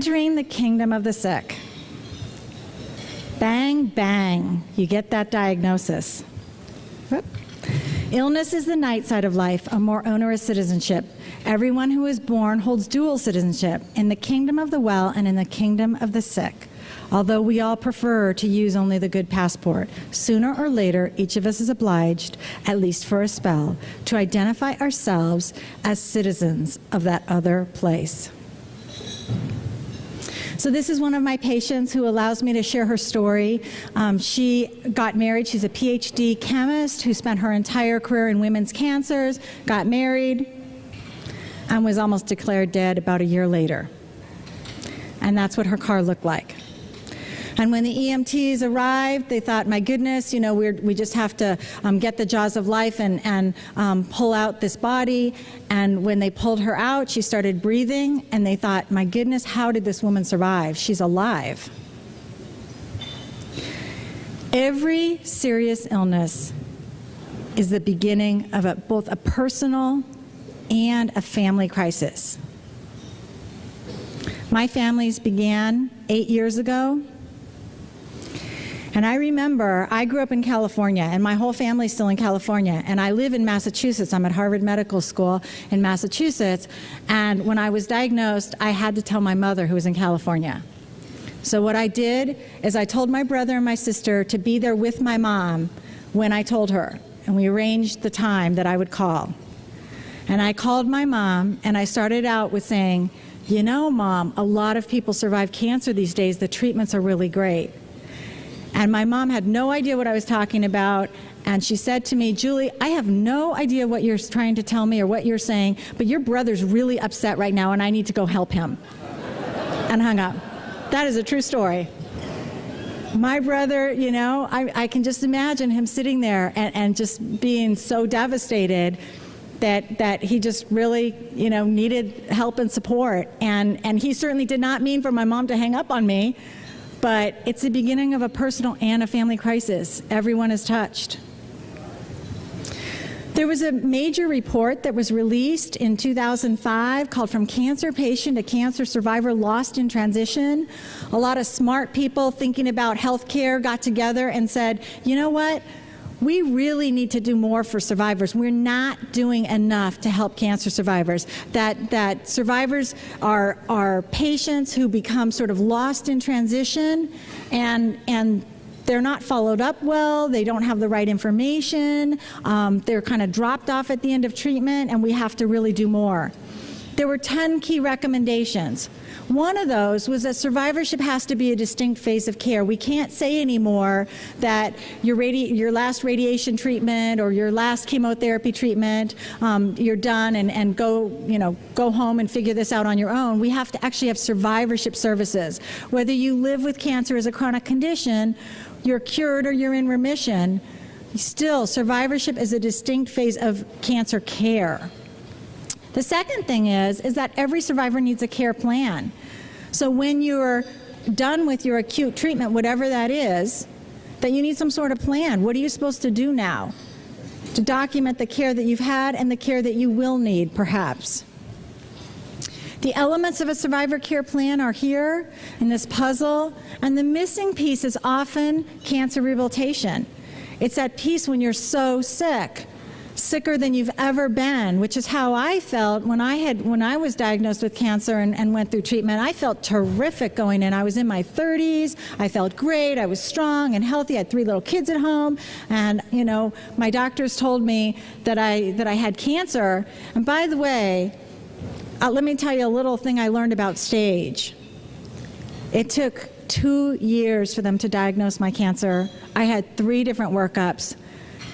Entering the kingdom of the sick. Bang, bang, you get that diagnosis. Whoop. Illness is the night side of life, a more onerous citizenship. Everyone who is born holds dual citizenship, in the kingdom of the well and in the kingdom of the sick. Although we all prefer to use only the good passport, sooner or later, each of us is obliged, at least for a spell, to identify ourselves as citizens of that other place. So this is one of my patients who allows me to share her story. She got married. She's a PhD chemist who spent her entire career in women's cancers, got married, and was almost declared dead about a year later. And that's what her car looked like. And when the EMTs arrived, they thought, my goodness, you know, we just have to get the jaws of life and pull out this body. And when they pulled her out, she started breathing, and they thought, my goodness, how did this woman survive? She's alive. Every serious illness is the beginning of both a personal and a family crisis. My family's began 8 years ago. And I remember, I grew up in California, and my whole family's still in California, and I live in Massachusetts. I'm at Harvard Medical School in Massachusetts, and when I was diagnosed, I had to tell my mother, who was in California. So what I did is I told my brother and my sister to be there with my mom when I told her, and we arranged the time that I would call. And I called my mom, and I started out with saying, you know, Mom, a lot of people survive cancer these days. The treatments are really great. And my mom had no idea what I was talking about, and she said to me, Julie, I have no idea what you're trying to tell me or what you're saying, but your brother's really upset right now, and I need to go help him. And hung up. That is a true story. My brother, you know, I can just imagine him sitting there and just being so devastated that he just really, you know, needed help and support. And he certainly did not mean for my mom to hang up on me. But it's the beginning of a personal and a family crisis. Everyone is touched. There was a major report that was released in 2005 called From Cancer Patient to Cancer Survivor Lost in Transition. A lot of smart people thinking about healthcare got together and said, you know what? We really need to do more for survivors. We're not doing enough to help cancer survivors. That survivors are patients who become sort of lost in transition, and they're not followed up well, they don't have the right information, they're kind of dropped off at the end of treatment, and we have to really do more. There were 10 key recommendations. One of those was that survivorship has to be a distinct phase of care. We can't say anymore that your last radiation treatment or your last chemotherapy treatment, you're done and go home and figure this out on your own. We have to actually have survivorship services. Whether you live with cancer as a chronic condition, you're cured or you're in remission, still survivorship is a distinct phase of cancer care. The second thing is that every survivor needs a care plan. So when you're done with your acute treatment, whatever that is, that you need some sort of plan. What are you supposed to do now to document the care that you've had and the care that you will need, perhaps? The elements of a survivor care plan are here in this puzzle, and the missing piece is often cancer rehabilitation. It's that piece when you're so sick, sicker than you've ever been, which is how I felt when I was diagnosed with cancer and went through treatment. I felt terrific going in. I was in my 30s. I felt great. I was strong and healthy. I had 3 little kids at home, and you know, my doctors told me that I had cancer. And by the way, let me tell you a little thing I learned about stage. It took 2 years for them to diagnose my cancer. I had 3 different workups.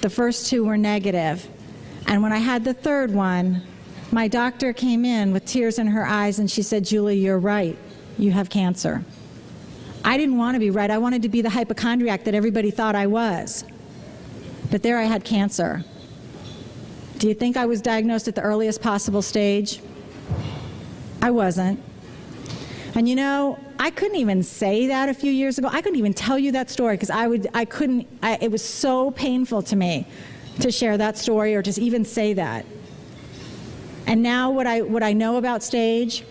The first 2 were negative. And when I had the 3rd one, my doctor came in with tears in her eyes and she said, Julie, you're right. You have cancer. I didn't want to be right. I wanted to be the hypochondriac that everybody thought I was. But there I had cancer. Do you think I was diagnosed at the earliest possible stage? I wasn't. And you know, I couldn't even say that a few years ago. I couldn't even tell you that story because it was so painful to me to share that story or to even say that. And now what I know about stage,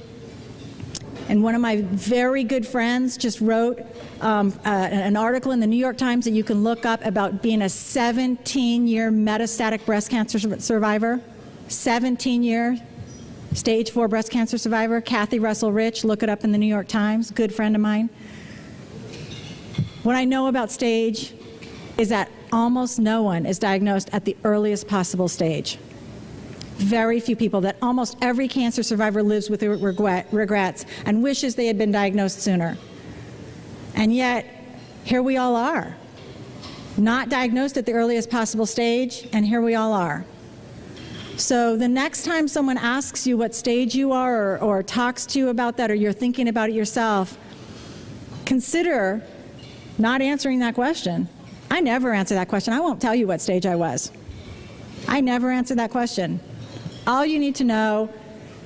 And one of my very good friends just wrote an article in the New York Times that you can look up about being a 17-year metastatic breast cancer survivor. 17-year stage 4 breast cancer survivor, Kathy Russell Rich. Look it up in the New York Times, good friend of mine. What I know about stage is that almost no one is diagnosed at the earliest possible stage. Very few people, that almost every cancer survivor lives with regrets and wishes they had been diagnosed sooner. And yet, here we all are, not diagnosed at the earliest possible stage, and here we all are. So the next time someone asks you what stage you are or talks to you about that, or you're thinking about it yourself, consider not answering that question. I never answer that question. I won't tell you what stage I was. I never answer that question. All you need to know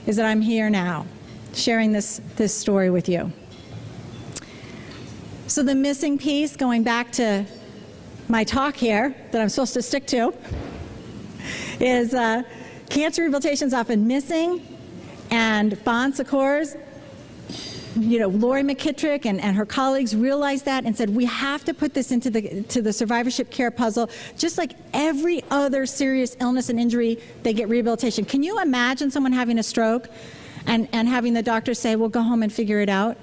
is that I'm here now, sharing this story with you. So the missing piece, going back to my talk here that I'm supposed to stick to, is cancer rehabilitation is often missing, and Bon Secours, Lori McKittrick and her colleagues realized that and said, we have to put this into the survivorship care puzzle. Just like every other serious illness and injury, they get rehabilitation. Can you imagine someone having a stroke and having the doctor say, well, go home and figure it out?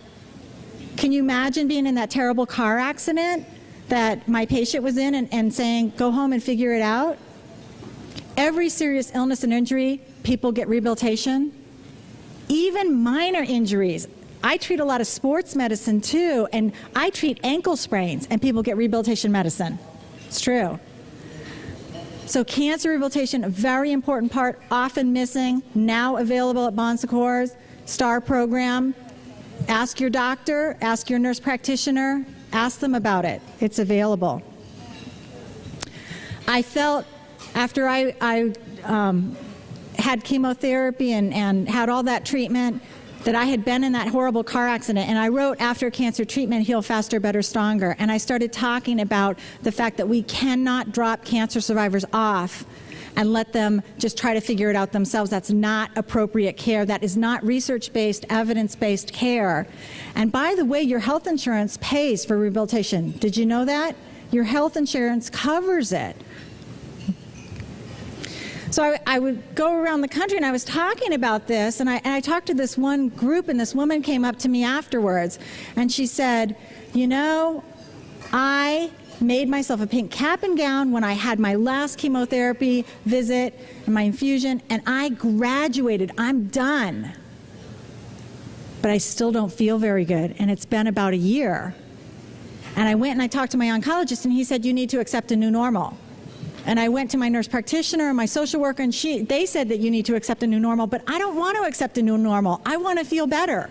Can you imagine being in that terrible car accident that my patient was in and saying, go home and figure it out? Every serious illness and injury, people get rehabilitation. Even minor injuries. I treat a lot of sports medicine too, and I treat ankle sprains, and people get rehabilitation medicine. It's true. So cancer rehabilitation, a very important part, often missing, now available at Bon Secours, STAR program. Ask your doctor, ask your nurse practitioner, ask them about it. It's available. I felt after I had chemotherapy and had all that treatment, that I had been in that horrible car accident, and I wrote After Cancer Treatment, Heal Faster, Better, Stronger, and I started talking about the fact that we cannot drop cancer survivors off and let them just try to figure it out themselves. That's not appropriate care. That is not research-based, evidence-based care. And by the way, your health insurance pays for rehabilitation. Did you know that? Your health insurance covers it. So I would go around the country, and I was talking about this, and I talked to this one group, and this woman came up to me afterwards, and she said, I made myself a pink cap and gown when I had my last chemotherapy visit and my infusion, and I graduated. I'm done. But I still don't feel very good, and it's been about a year. And I went and I talked to my oncologist, and he said, you need to accept a new normal. And I went to my nurse practitioner and my social worker, and they said that you need to accept a new normal, but I don't want to accept a new normal. I want to feel better.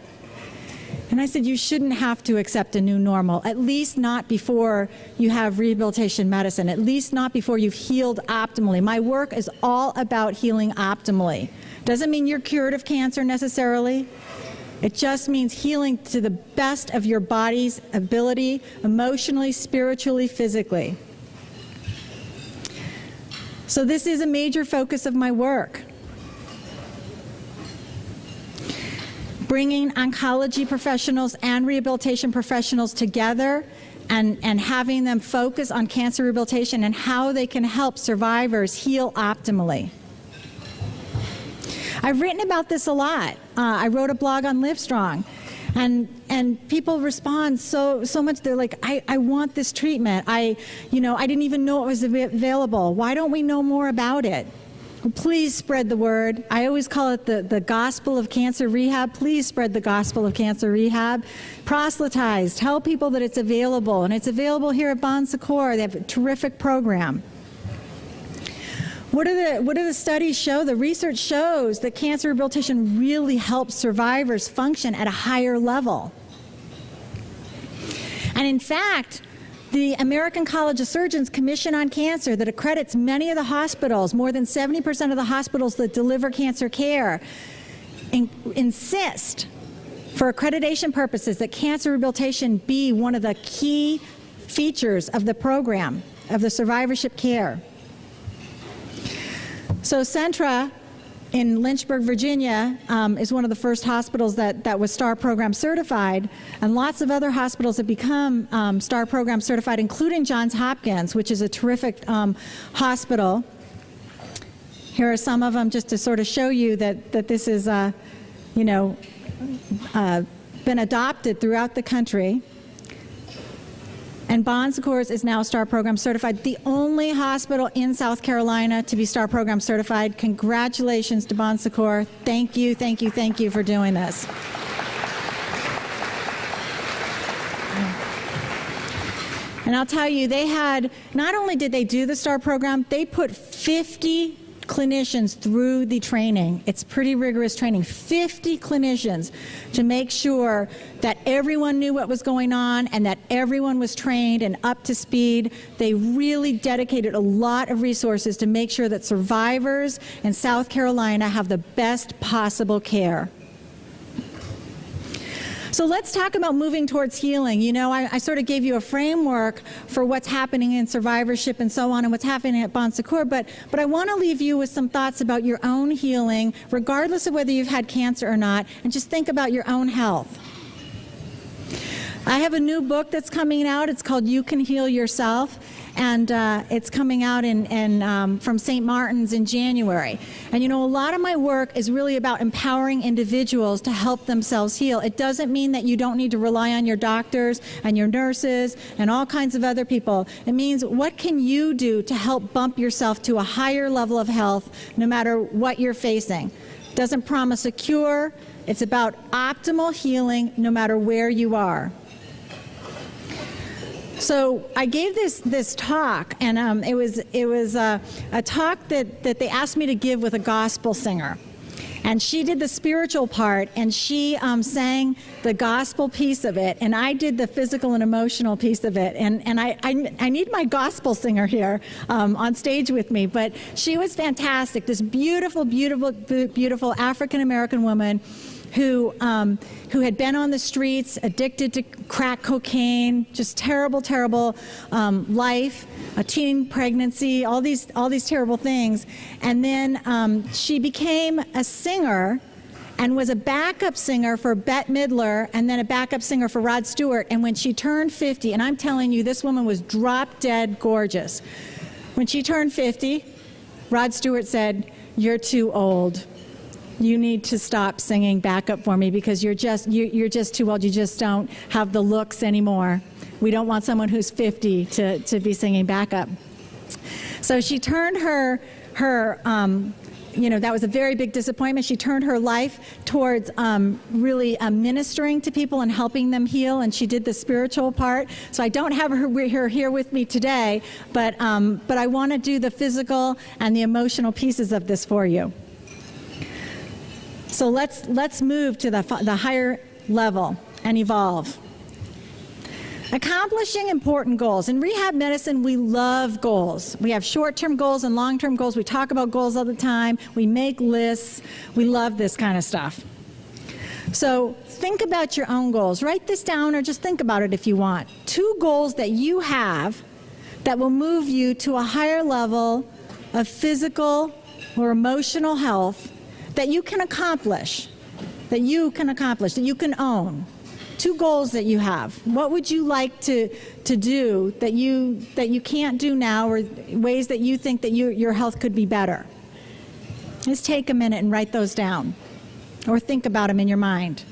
And I said, you shouldn't have to accept a new normal, at least not before you have rehabilitation medicine, at least not before you've healed optimally. My work is all about healing optimally. Doesn't mean you're cured of cancer necessarily. It just means healing to the best of your body's ability, emotionally, spiritually, physically. So this is a major focus of my work. Bringing oncology professionals and rehabilitation professionals together and having them focus on cancer rehabilitation and how they can help survivors heal optimally. I've written about this a lot. I wrote a blog on Livestrong. And people respond so much. They're like, I want this treatment. I didn't even know it was available. Why don't we know more about it? Please spread the word. I always call it the gospel of cancer rehab. Please spread the gospel of cancer rehab. Proselytize. Tell people that it's available. And it's available here at Bon Secours. They have a terrific program. What do the studies show? The research shows that cancer rehabilitation really helps survivors function at a higher level. And in fact, the American College of Surgeons Commission on Cancer that accredits many of the hospitals, more than 70% of the hospitals that deliver cancer care, insist for accreditation purposes that cancer rehabilitation be one of the key features of the program, of the survivorship care. So Centra in Lynchburg, Virginia, is one of the first hospitals that was STAR program certified, and lots of other hospitals have become STAR program certified, including Johns Hopkins, which is a terrific hospital. Here are some of them just to sort of show you that this is, been adopted throughout the country. And Bon Secours is now STAR program certified, the only hospital in South Carolina to be STAR program certified. Congratulations to Bon Secours. Thank you, thank you, thank you for doing this. And I'll tell you, they had, not only did they do the STAR program, they put 50 clinicians through the training. It's pretty rigorous training. 50 clinicians to make sure that everyone knew what was going on and that everyone was trained and up to speed. They really dedicated a lot of resources to make sure that survivors in South Carolina have the best possible care. So let's talk about moving towards healing. You know, I sort of gave you a framework for what's happening in survivorship and so on and what's happening at Bon Secours, but I want to leave you with some thoughts about your own healing, regardless of whether you've had cancer or not, and just think about your own health. I have a new book that's coming out. It's called You Can Heal Yourself, and it's coming out from St. Martin's in January. And you know, a lot of my work is really about empowering individuals to help themselves heal. It doesn't mean that you don't need to rely on your doctors and your nurses and all kinds of other people. It means what can you do to help bump yourself to a higher level of health no matter what you're facing. It doesn't promise a cure. It's about optimal healing no matter where you are. So I gave this talk, and it was a talk that they asked me to give with a gospel singer. And she did the spiritual part, and she sang the gospel piece of it, and I did the physical and emotional piece of it. And I need my gospel singer here on stage with me, but she was fantastic. This beautiful, beautiful, beautiful African-American woman who had been on the streets, addicted to crack cocaine, just terrible, terrible life, a teen pregnancy, all these terrible things. And then she became a singer and was a backup singer for Bette Midler and then a backup singer for Rod Stewart. And when she turned 50, and I'm telling you, this woman was drop dead gorgeous. When she turned 50, Rod Stewart said, "You're too old. You need to stop singing backup for me because you're just too old. You just don't have the looks anymore. We don't want someone who's 50 to be singing backup." So she turned her that was a very big disappointment. She turned her life towards really ministering to people and helping them heal, and she did the spiritual part. So I don't have her here with me today, but I want to do the physical and the emotional pieces of this for you. So let's move to the higher level and evolve. Accomplishing important goals. In rehab medicine, we love goals. We have short-term goals and long-term goals. We talk about goals all the time. We make lists. We love this kind of stuff. So think about your own goals. Write this down or just think about it if you want. 2 goals that you have that will move you to a higher level of physical or emotional health that you can accomplish, that you can own. 2 goals that you have. What would you like to do that you can't do now, or ways that you think that your health could be better? Just take a minute and write those down, or think about them in your mind.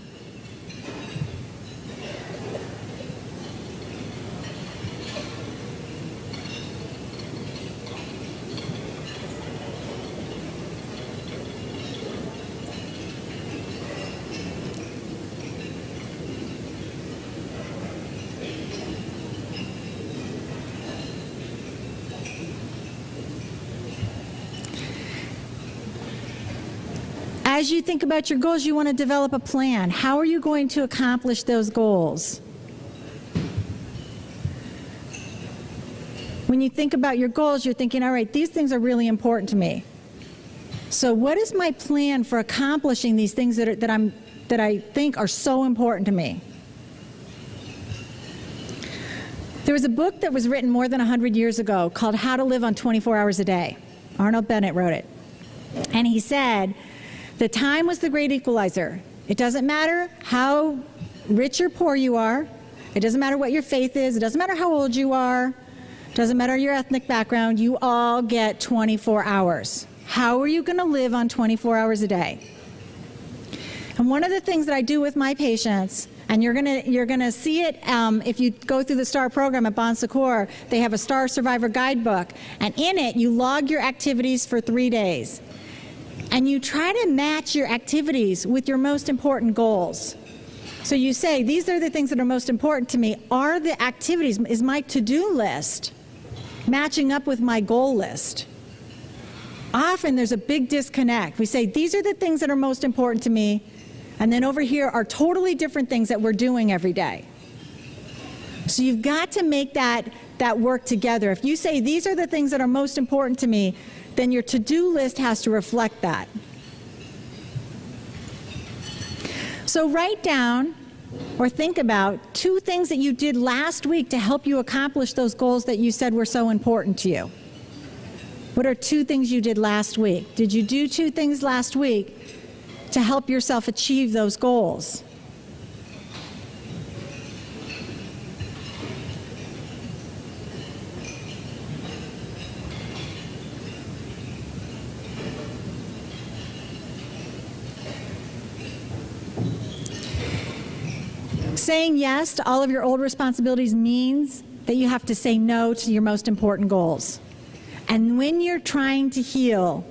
As you think about your goals, you want to develop a plan. How are you going to accomplish those goals? When you think about your goals, you're thinking, all right, these things are really important to me. So what is my plan for accomplishing these things that I think are so important to me? There was a book that was written more than 100 years ago called How to Live on 24 Hours a Day. Arnold Bennett wrote it. And he said, the time was the great equalizer. It doesn't matter how rich or poor you are. It doesn't matter what your faith is. It doesn't matter how old you are. It doesn't matter your ethnic background. You all get 24 hours. How are you going to live on 24 hours a day? And one of the things that I do with my patients, and you're gonna see it if you go through the STAR program at Bon Secours, they have a STAR Survivor Guidebook, and in it you log your activities for 3 days. And you try to match your activities with your most important goals. So you say, these are the things that are most important to me. Are the activities, is my to-do list matching up with my goal list? Often there's a big disconnect. We say, these are the things that are most important to me, and then over here are totally different things that we're doing every day. So you've got to make that work together. If you say, these are the things that are most important to me, then your to-do list has to reflect that. So write down or think about 2 things that you did last week to help you accomplish those goals that you said were so important to you. What are 2 things you did last week? Did you do 2 things last week to help yourself achieve those goals? Saying yes to all of your old responsibilities means that you have to say no to your most important goals. And when you're trying to heal,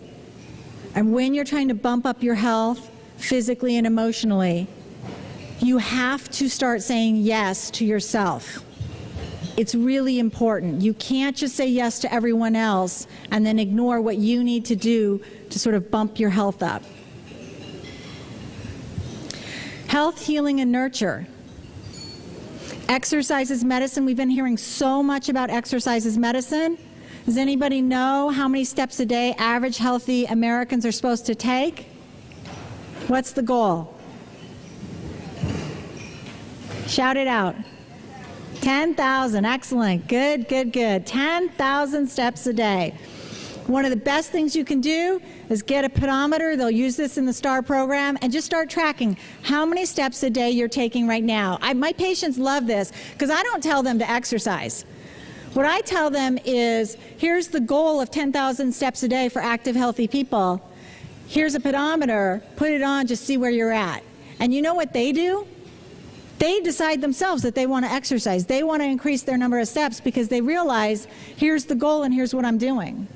and when you're trying to bump up your health, physically and emotionally, you have to start saying yes to yourself. It's really important. You can't just say yes to everyone else and then ignore what you need to do to sort of bump your health up. Health, healing, and nurture. Exercise is medicine. We've been hearing so much about exercise as medicine. Does anybody know how many steps a day average healthy Americans are supposed to take? What's the goal? Shout it out. 10,000. Excellent. Good, good, good. 10,000 steps a day. One of the best things you can do is get a pedometer. They'll use this in the STAR program, and just start tracking how many steps a day you're taking right now. My patients love this because I don't tell them to exercise. What I tell them is, here's the goal of 10,000 steps a day for active, healthy people. Here's a pedometer. Put it on, just see where you're at. And you know what they do? They decide themselves that they want to exercise. They want to increase their number of steps because they realize, here's the goal and here's what I'm doing.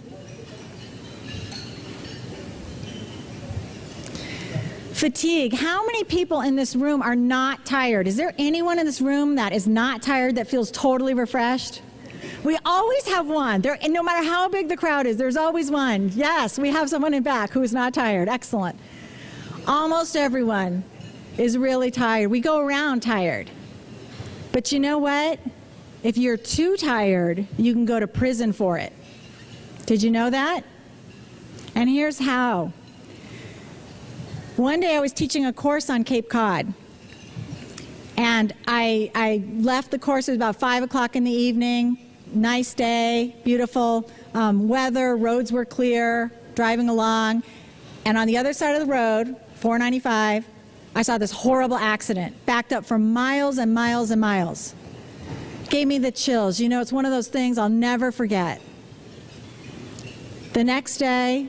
Fatigue. How many people in this room are not tired? Is there anyone in this room that is not tired, that feels totally refreshed? We always have one. And no matter how big the crowd is, there's always one. Yes, we have someone in back who is not tired. Excellent. Almost everyone is really tired. We go around tired. But you know what? If you're too tired, you can go to prison for it. Did you know that? And here's how. One day I was teaching a course on Cape Cod, and I left the course. It was about 5 o'clock in the evening. Nice day, beautiful weather, roads were clear, driving along, and on the other side of the road, 495, I saw this horrible accident, backed up for miles and miles and miles. Gave me the chills. You know, it's one of those things I'll never forget. The next day,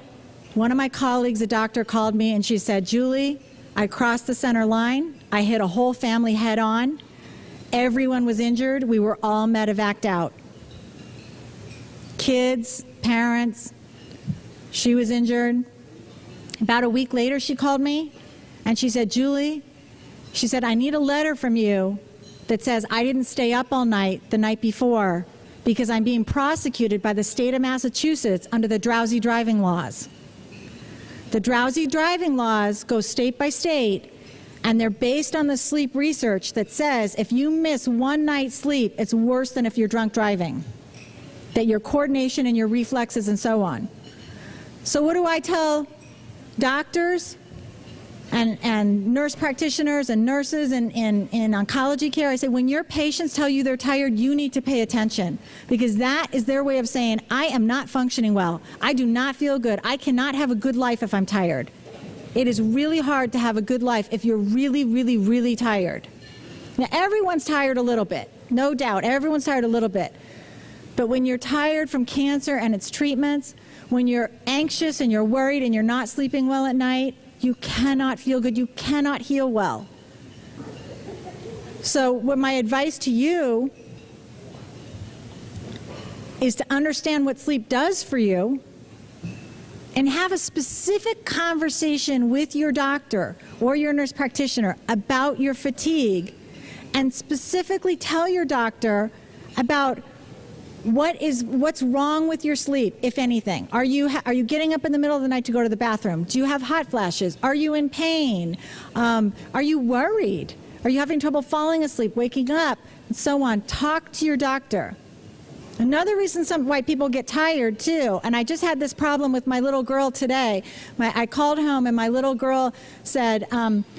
one of my colleagues, a doctor, called me and she said, Julie, I crossed the center line. I hit a whole family head on. Everyone was injured. We were all medevaced out. Kids, parents, she was injured. About a week later, she called me and she said, Julie, she said, I need a letter from you that says I didn't stay up all night the night before because I'm being prosecuted by the state of Massachusetts under the drowsy driving laws. The drowsy driving laws go state by state, and they're based on the sleep research that says if you miss one night's sleep, it's worse than if you're drunk driving, that your coordination and your reflexes and so on. So what do I tell doctors? and nurse practitioners and nurses in oncology care. I say, when your patients tell you they're tired, you need to pay attention, because that is their way of saying, I am not functioning well. I do not feel good. I cannot have a good life if I'm tired. It is really hard to have a good life if you're really, really, really tired. Now, everyone's tired a little bit, no doubt. Everyone's tired a little bit. But when you're tired from cancer and its treatments, when you're anxious and you're worried and you're not sleeping well at night, you cannot feel good. You cannot heal well. So what my advice to you is to understand what sleep does for you and have a specific conversation with your doctor or your nurse practitioner about your fatigue, and specifically tell your doctor about what's wrong with your sleep, if anything. Are you getting up in the middle of the night to go to the bathroom? Do you have hot flashes? Are you in pain? Are you worried? Are you having trouble falling asleep, waking up, and so on? Talk to your doctor. Another reason why people get tired too, and I just had this problem with my little girl today. I called home and my little girl said,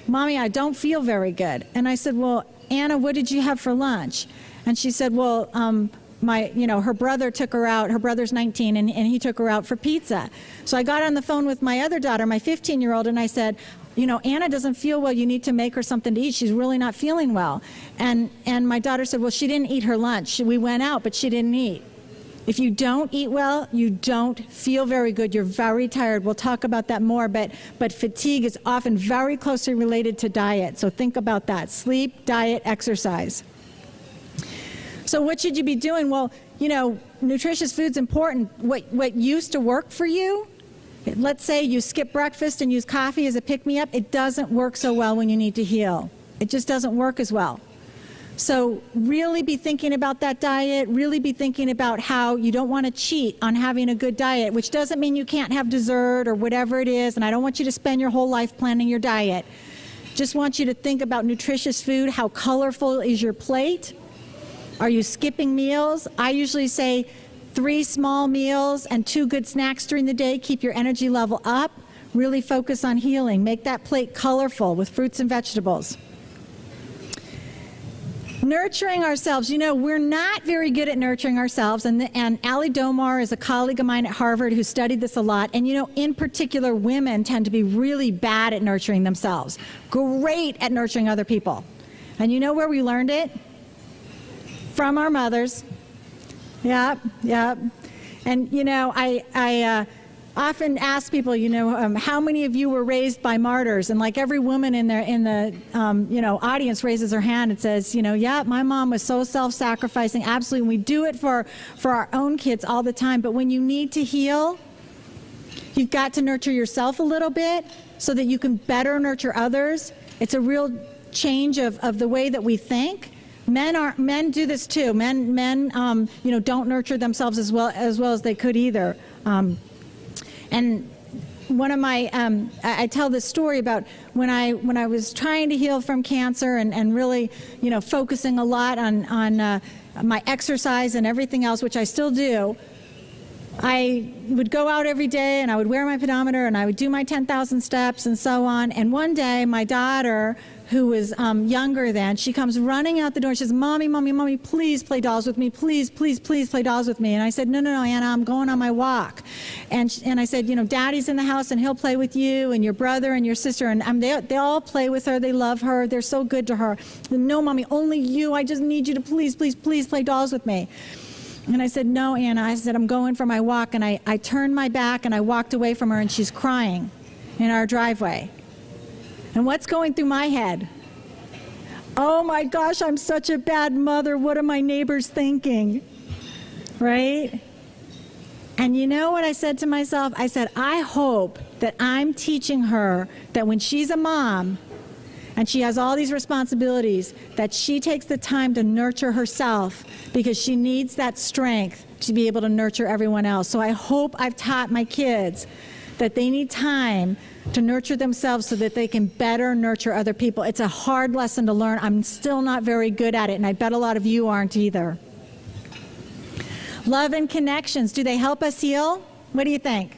Mommy, I don't feel very good. And I said, well, Anna, what did you have for lunch? And she said, well, her brother took her out. Her brother's 19, and he took her out for pizza. So I got on the phone with my other daughter, my 15-year-old, and I said, Anna doesn't feel well. You need to make her something to eat. She's really not feeling well. And my daughter said, well, she didn't eat her lunch. We went out, but she didn't eat. If you don't eat well, you don't feel very good. You're very tired. We'll talk about that more, but fatigue is often very closely related to diet. So think about that. Sleep, diet, exercise. So what should you be doing? Well, nutritious food's important. What used to work for you, let's say you skip breakfast and use coffee as a pick-me-up, it doesn't work so well when you need to heal. It just doesn't work as well. So really be thinking about that diet, really be thinking about how you don't want to cheat on having a good diet, which doesn't mean you can't have dessert or whatever it is, and I don't want you to spend your whole life planning your diet. Just want you to think about nutritious food. How colorful is your plate? Are you skipping meals? I usually say 3 small meals and 2 good snacks during the day. Keep your energy level up. Really focus on healing. Make that plate colorful with fruits and vegetables. Nurturing ourselves. We're not very good at nurturing ourselves. And Ali Domar is a colleague of mine at Harvard who studied this a lot. And in particular, women tend to be really bad at nurturing themselves. Great at nurturing other people. And you know where we learned it? From our mothers. Yep. And, I often ask people, how many of you were raised by martyrs? And like every woman in the audience raises her hand and says, yeah, my mom was so self-sacrificing. Absolutely. And we do it for our own kids all the time. But when you need to heal, you've got to nurture yourself a little bit so that you can better nurture others. It's a real change of the way that we think. Men do this too. Men don't nurture themselves as well as they could either. And one of my, I tell this story about when I was trying to heal from cancer and really, focusing a lot on my exercise and everything else, which I still do. I would go out every day and I would wear my pedometer and I would do my 10,000 steps and so on. And one day my daughter, who was younger then, she comes running out the door and she says, Mommy, please play dolls with me. Please play dolls with me. And I said, no, Anna, I'm going on my walk. And I said, Daddy's in the house and he'll play with you and your brother and your sister. And they all play with her. They love her. They're so good to her. No, Mommy, only you. I just need you to please play dolls with me. And I said, no, Anna. I said, I'm going for my walk. And I turned my back and I walked away from her and she's crying in our driveway. And what's going through my head? Oh my gosh, I'm such a bad mother. What are my neighbors thinking? Right? And you know what I said to myself? I said, I hope that I'm teaching her that when she's a mom and she has all these responsibilities, that she takes the time to nurture herself because she needs that strength to be able to nurture everyone else. So I hope I've taught my kids that they need time to nurture themselves so that they can better nurture other people. It's a hard lesson to learn. I'm still not very good at it, and I bet a lot of you aren't either. Love and connections, do they help us heal? What do you think?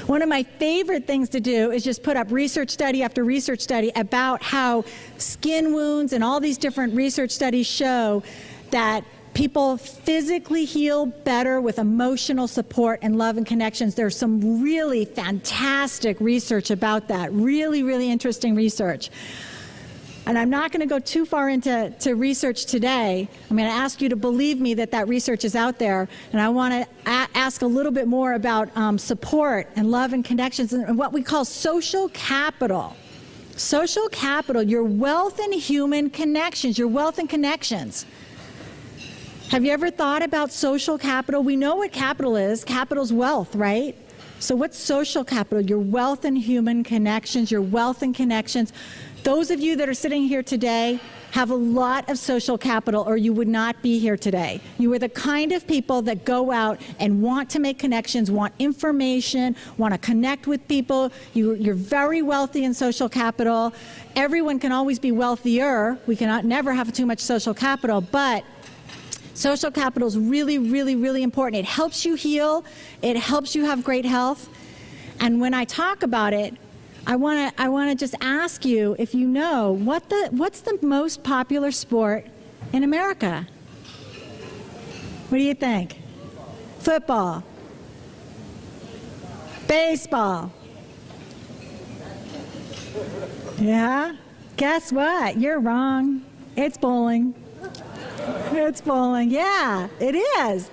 One of my favorite things to do is just put up research study after research study about how skin wounds and all these different research studies show that people physically heal better with emotional support and love and connections. There's some really fantastic research about that, really, really interesting research. And I'm not going to go too far into research today. I'm going to ask you to believe me that that research is out there. And I want to ask a little bit more about support and love and connections and what we call social capital. Social capital, your wealth and human connections, your wealth and connections. Have you ever thought about social capital? We know what capital is. Capital's wealth, right? So what's social capital? Your wealth and human connections, your wealth and connections. Those of you that are sitting here today have a lot of social capital, or you would not be here today. You are the kind of people that go out and want to make connections, want information, want to connect with people. You're very wealthy in social capital. Everyone can always be wealthier. We cannot never have too much social capital, but social capital is really, really, really important. It helps you heal. It helps you have great health. And when I talk about it, I want to just ask you if you know what's the most popular sport in America? What do you think? Football. Baseball. Yeah? Guess what? You're wrong. It's bowling. It's bowling. Yeah, it is.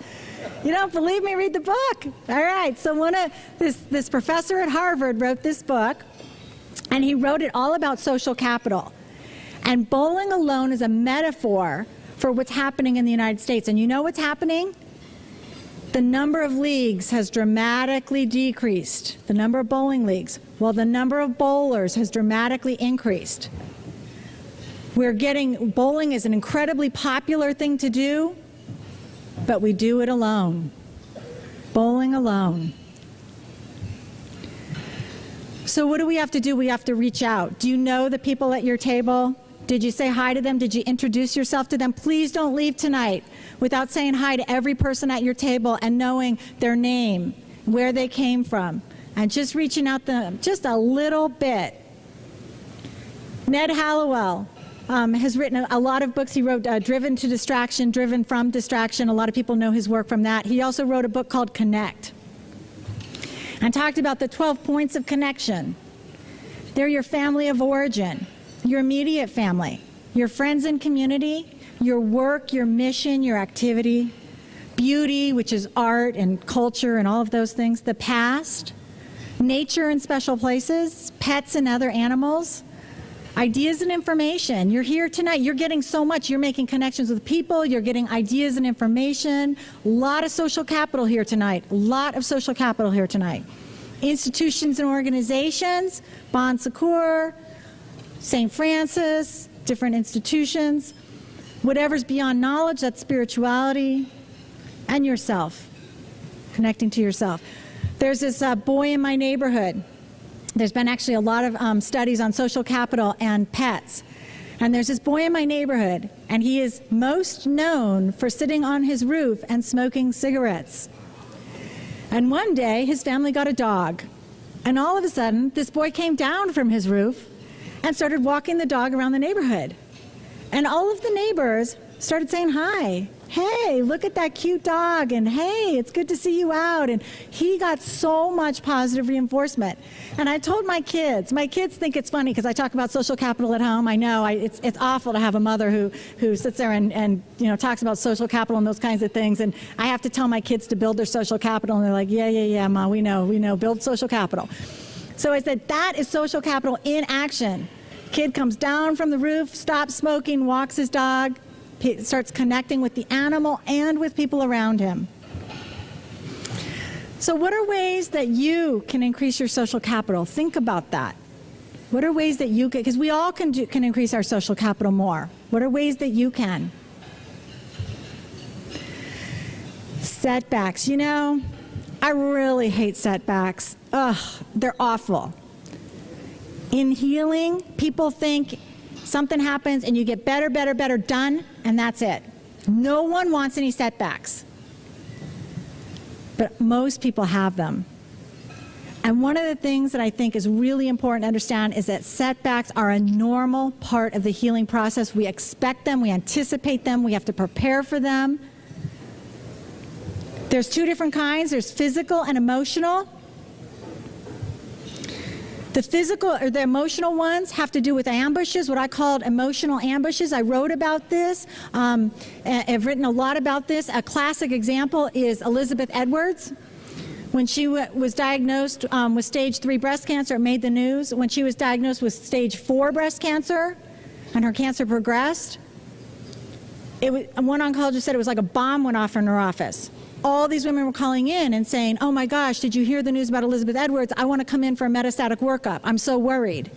You don't believe me? Read the book. All right. So this professor at Harvard wrote this book, and he wrote it all about social capital. And bowling alone is a metaphor for what's happening in the United States. And you know what's happening? The number of leagues has dramatically decreased, the number of bowling leagues, while the number of bowlers has dramatically increased. Bowling is an incredibly popular thing to do, but we do it alone. Bowling alone. So what do we have to do? We have to reach out. Do you know the people at your table? Did you say hi to them? Did you introduce yourself to them? Please don't leave tonight without saying hi to every person at your table and knowing their name, where they came from, and just reaching out to them just a little bit. Ned Hallowell has written a lot of books. He wrote Driven to Distraction, Driven from Distraction. A lot of people know his work from that. He also wrote a book called Connect and talked about the 12 points of connection. They're your family of origin, your immediate family, your friends and community, your work, your mission, your activity, beauty, which is art and culture and all of those things, the past, nature and special places, pets and other animals, ideas and information. You're here tonight. You're getting so much. You're making connections with people. You're getting ideas and information. A lot of social capital here tonight. A lot of social capital here tonight. Institutions and organizations, Bon Secours, St. Francis, different institutions. Whatever's beyond knowledge, that's spirituality. And yourself, connecting to yourself. There's this boy in my neighborhood. There's been actually a lot of studies on social capital and pets. And there's this boy in my neighborhood, and he is most known for sitting on his roof and smoking cigarettes. And one day, his family got a dog. And all of a sudden, this boy came down from his roof and started walking the dog around the neighborhood. And all of the neighbors started saying hi. Hey, look at that cute dog, and hey, it's good to see you out. And he got so much positive reinforcement. And I told my kids think it's funny because I talk about social capital at home. I know it's awful to have a mother who sits there and talks about social capital and those kinds of things. And I have to tell my kids to build their social capital, and they're like, yeah, Ma, we know, build social capital. So I said, that is social capital in action. Kid comes down from the roof, stops smoking, walks his dog, starts connecting with the animal and with people around him. So what are ways that you can increase your social capital? Think about that. What are ways that you can, because we all can increase our social capital more. What are ways that you can? Setbacks. I really hate setbacks. Ugh, they're awful. In healing, people think something happens and you get better, done, and that's it. No one wants any setbacks. But most people have them. And one of the things that I think is really important to understand is that setbacks are a normal part of the healing process. We expect them, we anticipate them, we have to prepare for them. There's two different kinds. There's physical and emotional. The physical or the emotional ones have to do with ambushes, what I called emotional ambushes. I wrote about this. I've written a lot about this. A classic example is Elizabeth Edwards. When she was diagnosed with stage 3 breast cancer, it made the news. When she was diagnosed with stage 4 breast cancer and her cancer progressed, one oncologist said it was like a bomb went off in her office. All these women were calling in and saying, oh my gosh, did you hear the news about Elizabeth Edwards? I want to come in for a metastatic workup. I'm so worried.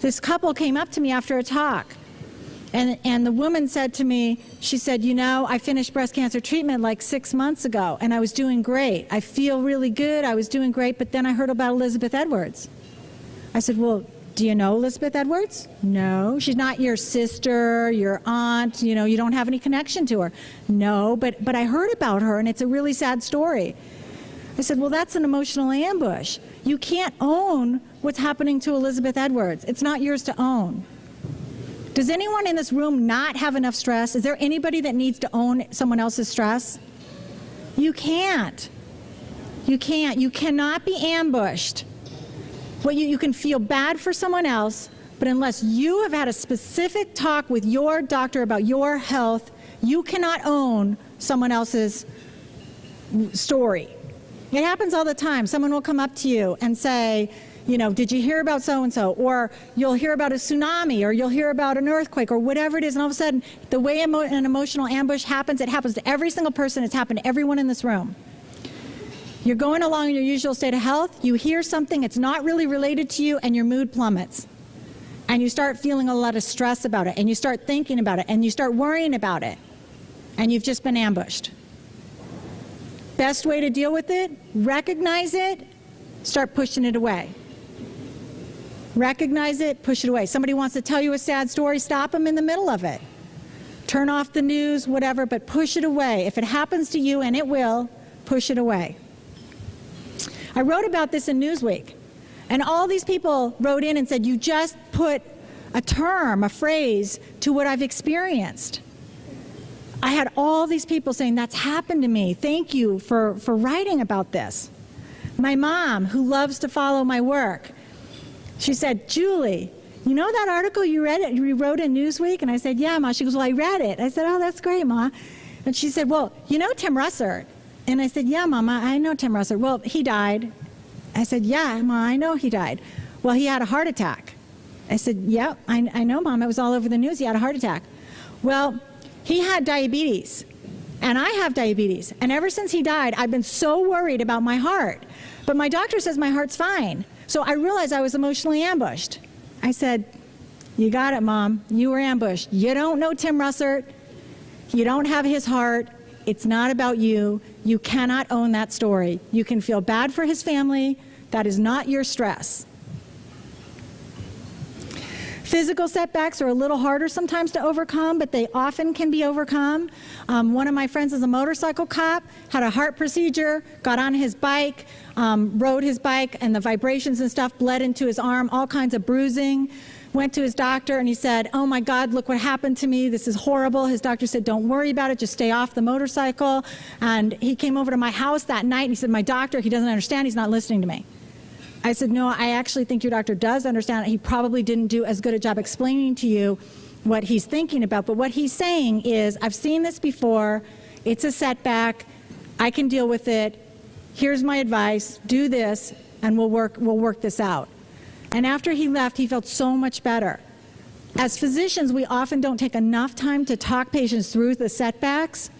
This couple came up to me after a talk, and the woman said to me, she said, you know, I finished breast cancer treatment like 6 months ago, and I was doing great. I feel really good. I was doing great, but then I heard about Elizabeth Edwards. I said, well, do you know Elizabeth Edwards? No. She's not your sister, your aunt, you know, you don't have any connection to her. No, but I heard about her, and it's a really sad story. I said, well, that's an emotional ambush. You can't own what's happening to Elizabeth Edwards. It's not yours to own. Does anyone in this room not have enough stress? Is there anybody that needs to own someone else's stress? You can't. You can't. You cannot be ambushed. Well, you can feel bad for someone else, but unless you have had a specific talk with your doctor about your health, you cannot own someone else's story. It happens all the time. Someone will come up to you and say, you know, did you hear about so-and-so? Or you'll hear about a tsunami, or you'll hear about an earthquake, or whatever it is, and all of a sudden, the way an emotional ambush happens, it happens to every single person. It's happened to everyone in this room. You're going along in your usual state of health, you hear something, it's not really related to you, and your mood plummets. And you start feeling a lot of stress about it, and you start thinking about it, and you start worrying about it, and you've just been ambushed. Best way to deal with it, recognize it, start pushing it away. Recognize it, push it away. Somebody wants to tell you a sad story, stop them in the middle of it. Turn off the news, whatever, but push it away. If it happens to you, and it will, push it away. I wrote about this in Newsweek, and all these people wrote in and said, you just put a term, a phrase to what I've experienced. I had all these people saying, that's happened to me. Thank you for writing about this. My mom, who loves to follow my work, she said, Julie, you know that article you wrote in Newsweek? And I said, yeah, Ma. She goes, well, I read it. I said, oh, that's great, Ma. And she said, well, you know Tim Russert? And I said, yeah, Mama, I know Tim Russert. Well, he died. I said, yeah, Ma, I know he died. Well, he had a heart attack. I said, yeah, I know, Mom. It was all over the news. He had a heart attack. Well, he had diabetes, and I have diabetes. And ever since he died, I've been so worried about my heart. But my doctor says my heart's fine. So I realized I was emotionally ambushed. I said, you got it, Mom. You were ambushed. You don't know Tim Russert. You don't have his heart. It's not about you. You cannot own that story. You can feel bad for his family. That is not your stress. Physical setbacks are a little harder sometimes to overcome, but they often can be overcome. One of my friends is a motorcycle cop, had a heart procedure, got on his bike, rode his bike, and the vibrations and stuff bled into his arm, all kinds of bruising. Went to his doctor, and he said, oh my God, look what happened to me. This is horrible. His doctor said, don't worry about it. Just stay off the motorcycle. And he came over to my house that night, and he said, my doctor, he doesn't understand. He's not listening to me. I said, no, I actually think your doctor does understand. He probably didn't do as good a job explaining to you what he's thinking about. But what he's saying is, I've seen this before. It's a setback. I can deal with it. Here's my advice. Do this, and we'll work this out. And after he left, he felt so much better. As physicians, we often don't take enough time to talk patients through the setbacks,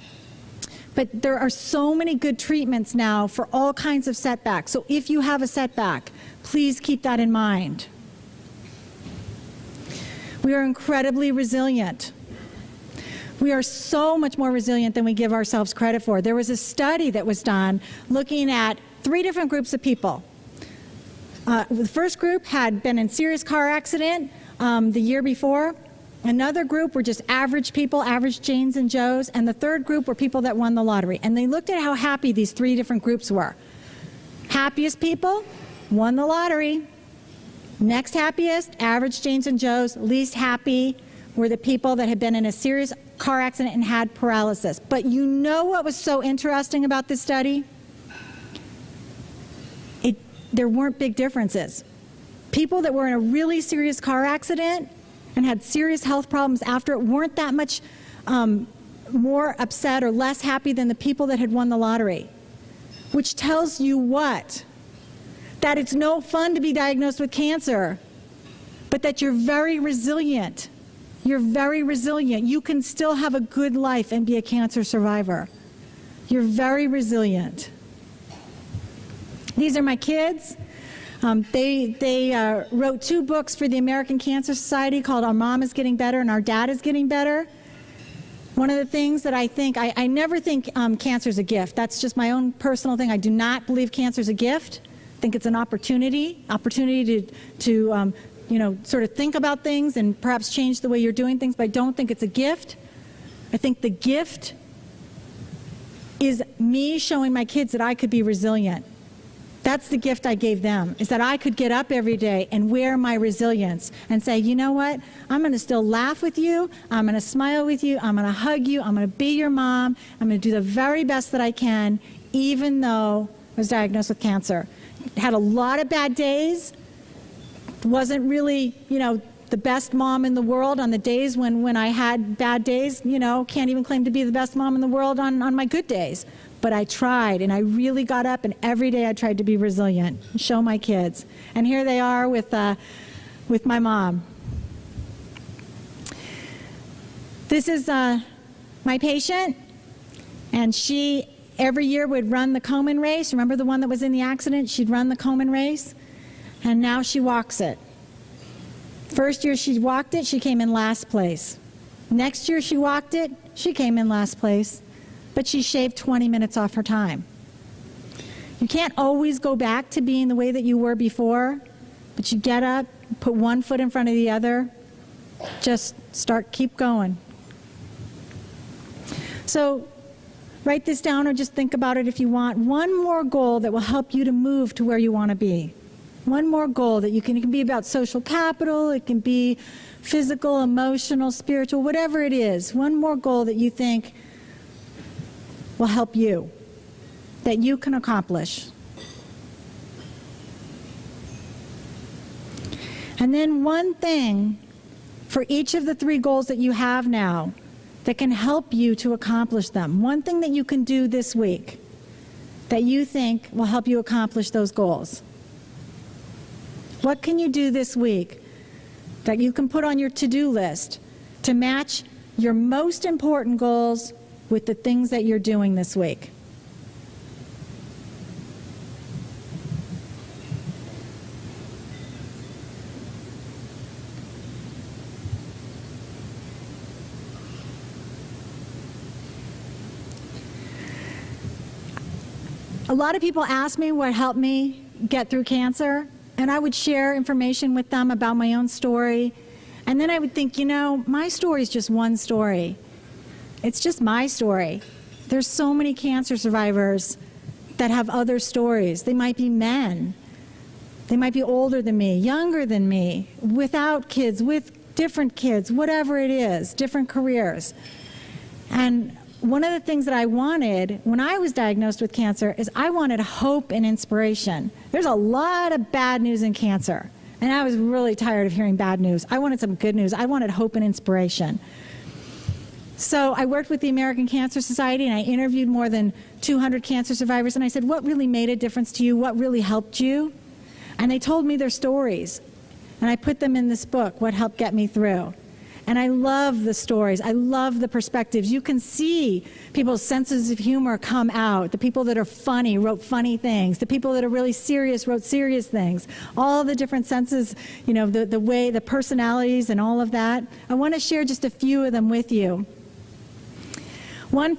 but there are so many good treatments now for all kinds of setbacks. So if you have a setback, please keep that in mind. We are incredibly resilient. We are so much more resilient than we give ourselves credit for. There was a study that was done looking at 3 different groups of people. The first group had been in serious car accident the year before. Another group were just average people, average Janes and Joes. And the third group were people that won the lottery. And they looked at how happy these 3 different groups were. Happiest people, won the lottery. Next happiest, average Janes and Joes. Least happy were the people that had been in a serious car accident and had paralysis. But you know what was so interesting about this study? There weren't big differences. People that were in a really serious car accident and had serious health problems after it weren't that much more upset or less happy than the people that had won the lottery. Which tells you what? That it's no fun to be diagnosed with cancer, but that you're very resilient. You're very resilient. You can still have a good life and be a cancer survivor. You're very resilient. These are my kids. They wrote 2 books for the American Cancer Society called Our Mom is Getting Better and Our Dad is Getting Better. One of the things that I never think cancer is a gift. That's just my own personal thing. I do not believe cancer is a gift. I think it's an opportunity to sort of think about things and perhaps change the way you're doing things, but I don't think it's a gift. I think the gift is me showing my kids that I could be resilient. That's the gift I gave them, is that I could get up every day and wear my resilience and say, you know what, I'm going to still laugh with you, I'm going to smile with you, I'm going to hug you, I'm going to be your mom, I'm going to do the very best that I can, even though I was diagnosed with cancer. Had a lot of bad days, wasn't really, the best mom in the world on the days when I had bad days, can't even claim to be the best mom in the world on my good days. But I tried, and I really got up, and every day I tried to be resilient and show my kids. And here they are with my mom. This is my patient, and she every year would run the Komen race. Remember the one that was in the accident? She'd run the Komen race, and now she walks it. First year she walked it, she came in last place. Next year she walked it, she came in last place. But she shaved 20 minutes off her time. You can't always go back to being the way that you were before, but you get up, put one foot in front of the other, just keep going. So write this down or just think about it if you want. One more goal that will help you to move to where you want to be. One more goal that it can be about social capital, it can be physical, emotional, spiritual, whatever it is. One more goal that you think will help you, that you can accomplish. And then one thing for each of the 3 goals that you have now that can help you to accomplish them. One thing that you can do this week that you think will help you accomplish those goals. What can you do this week that you can put on your to-do list to match your most important goals with the things that you're doing this week? A lot of people ask me what helped me get through cancer, and I would share information with them about my own story, and then I would think, my story is just one story. It's just my story. There's so many cancer survivors that have other stories. They might be men. They might be older than me, younger than me, without kids, with different kids, whatever it is, different careers. And one of the things that I wanted when I was diagnosed with cancer is I wanted hope and inspiration. There's a lot of bad news in cancer, and I was really tired of hearing bad news. I wanted some good news. I wanted hope and inspiration. So I worked with the American Cancer Society, and I interviewed more than 200 cancer survivors, and I said, what really made a difference to you? What really helped you? And they told me their stories, and I put them in this book, What Helped Get Me Through. And I love the stories. I love the perspectives. You can see people's senses of humor come out. The people that are funny wrote funny things. The people that are really serious wrote serious things. All the different senses, the way, the personalities and all of that. I want to share just a few of them with you. One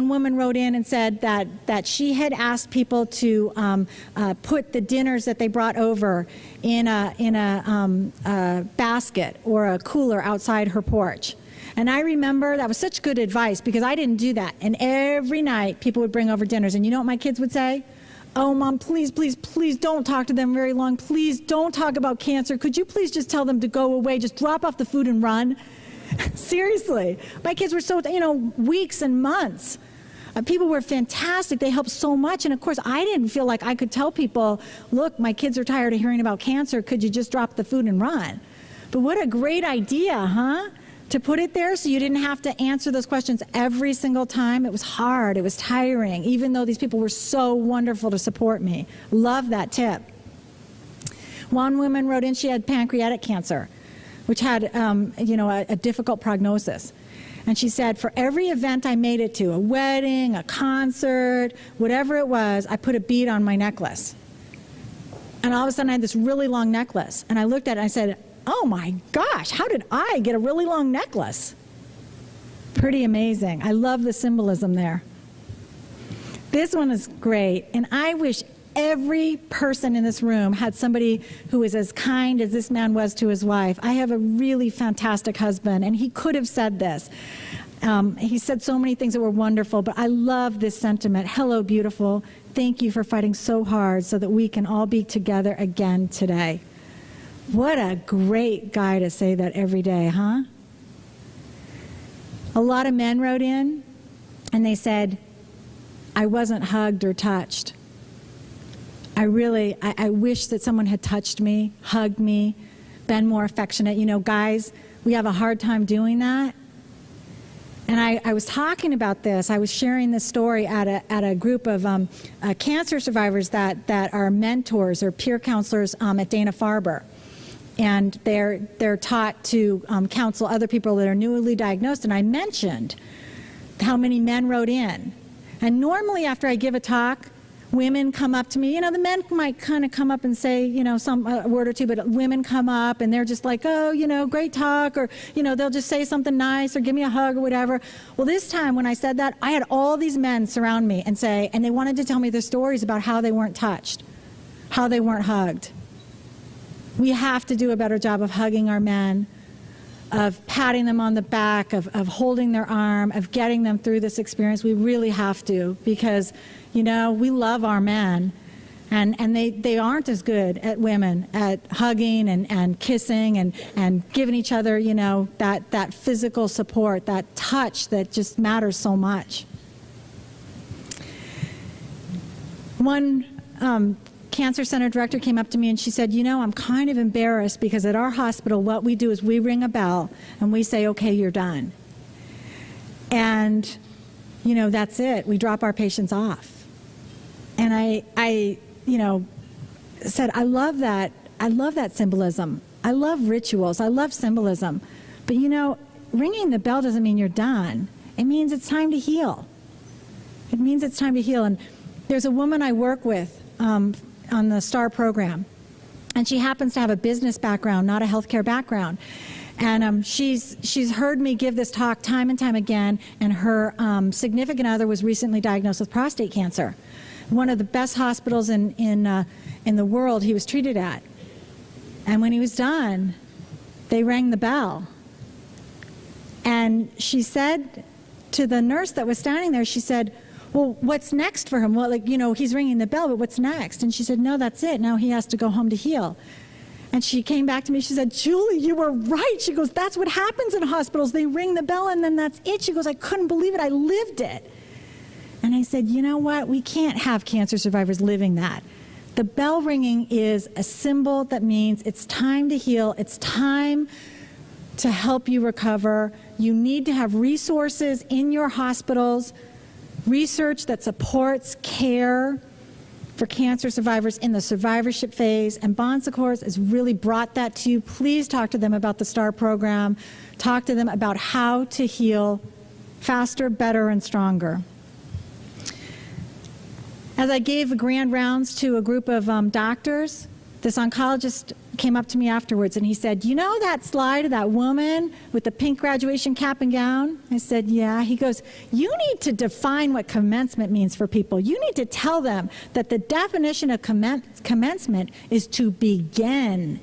woman wrote in and said that she had asked people to put the dinners that they brought over in a basket or a cooler outside her porch. And I remember that was such good advice because I didn't do that. And every night people would bring over dinners. And you know what my kids would say? Oh, Mom, please, please, please don't talk to them very long. Please don't talk about cancer. Could you please just tell them to go away? Just drop off the food and run. Seriously. My kids were so, weeks and months. People were fantastic. They helped so much. And of course, I didn't feel like I could tell people, look, my kids are tired of hearing about cancer. Could you just drop the food and run? But what a great idea, huh? To put it there so you didn't have to answer those questions every single time. It was hard. It was tiring, even though these people were so wonderful to support me. Love that tip. One woman wrote in, she had pancreatic cancer, which had, a difficult prognosis. And she said, for every event I made it to, a wedding, a concert, whatever it was, I put a bead on my necklace. And all of a sudden I had this really long necklace. And I looked at it and I said, oh my gosh, how did I get a really long necklace? Pretty amazing. I love the symbolism there. This one is great. And I wish every person in this room had somebody who was as kind as this man was to his wife. I have a really fantastic husband, and he could have said this. He said so many things that were wonderful, but I love this sentiment. Hello, beautiful. Thank you for fighting so hard so that we can all be together again today. What a great guy to say that every day, huh? A lot of men wrote in, and they said, I wasn't hugged or touched. I wish that someone had touched me, hugged me, been more affectionate. Guys, we have a hard time doing that. And I was talking about this. I was sharing this story at a group of cancer survivors that are mentors or peer counselors at Dana-Farber. And they're taught to counsel other people that are newly diagnosed. And I mentioned how many men wrote in. And normally after I give a talk, women come up to me. The men might kind of come up and say, a word or two, but women come up and they're just like, oh, great talk, or, they'll just say something nice or give me a hug or whatever. Well, this time when I said that, I had all these men surround me and they wanted to tell me their stories about how they weren't touched, how they weren't hugged. We have to do a better job of hugging our men, of patting them on the back, of holding their arm, of getting them through this experience. We really have to, because we love our men, and they aren't as good at women at hugging and kissing and giving each other, that physical support, that touch that just matters so much. One cancer center director came up to me and she said, I'm kind of embarrassed because at our hospital what we do is we ring a bell and we say, okay, you're done. And, that's it. We drop our patients off. And I said, I love that symbolism. I love rituals. I love symbolism. But ringing the bell doesn't mean you're done. It means it's time to heal. It means it's time to heal. And there's a woman I work with on the STAR program, and she happens to have a business background, not a healthcare background. And she's heard me give this talk time and time again, and her significant other was recently diagnosed with prostate cancer. One of the best hospitals in the world he was treated at. And when he was done, they rang the bell. And she said to the nurse that was standing there, she said, well, what's next for him? Well, he's ringing the bell, but what's next? And she said, no, that's it. Now he has to go home to heal. And she came back to me, she said, Julie, you were right. She goes, that's what happens in hospitals. They ring the bell and then that's it. She goes, I couldn't believe it. I lived it. And I said, you know what? We can't have cancer survivors living that. The bell ringing is a symbol that means it's time to heal. It's time to help you recover. You need to have resources in your hospitals, research that supports care for cancer survivors in the survivorship phase. And Bon Secours has really brought that to you. Please talk to them about the STAR program. Talk to them about how to heal faster, better, and stronger. As I gave the grand rounds to a group of doctors, this oncologist came up to me afterwards and he said, you know that slide of that woman with the pink graduation cap and gown? I said, yeah. He goes, you need to define what commencement means for people. You need to tell them that the definition of commencement is to begin.